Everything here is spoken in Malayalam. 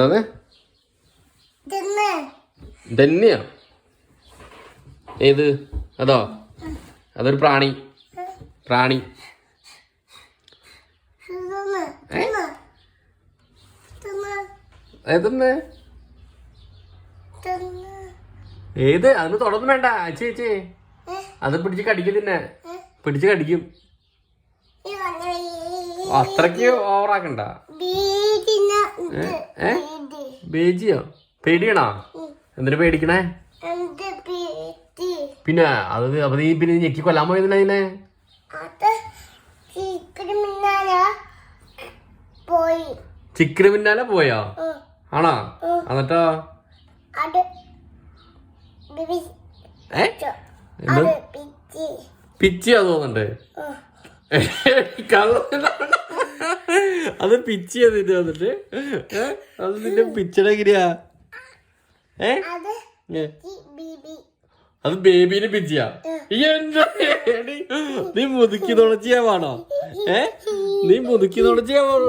അതെ ധന്യ ഏത് അതോ അതൊരു പ്രാണി ഏതെന്ന് ഏത് അതൊന്ന് തുടർന്ന് വേണ്ട ചേച്ചി അത് പിടിച്ച് കടിക്കും തന്നെ പിടിച്ച് കടിക്കും അത്രക്ക് ഓവറാക്കണ്ട ബേജിയോ പേടിയണോ എന്തിനു പേടിക്കണേ പിന്നെ അത് അപ്പൊ നീ പിന്നെ ഞെക്കി കൊല്ലാൻ പോയതിനാ അതിനെ ചിക്കന് പിന്നാലെ പോയോ ആണോ എന്നിട്ടോ പിച്ചിയാ തോന്നുന്നുണ്ട് അത് പിച്ചിയാ നിന്റെ വന്നിട്ട് അത് നിന്റെ പിച്ചടെ എങ്ങനെയാ അത് ബേബീനെ പിച്ചിയാ നീ മുതുക്കി തുളച്ചിയാവാണോ നീ മുതുക്കി തുളച്ചിയാവാണോ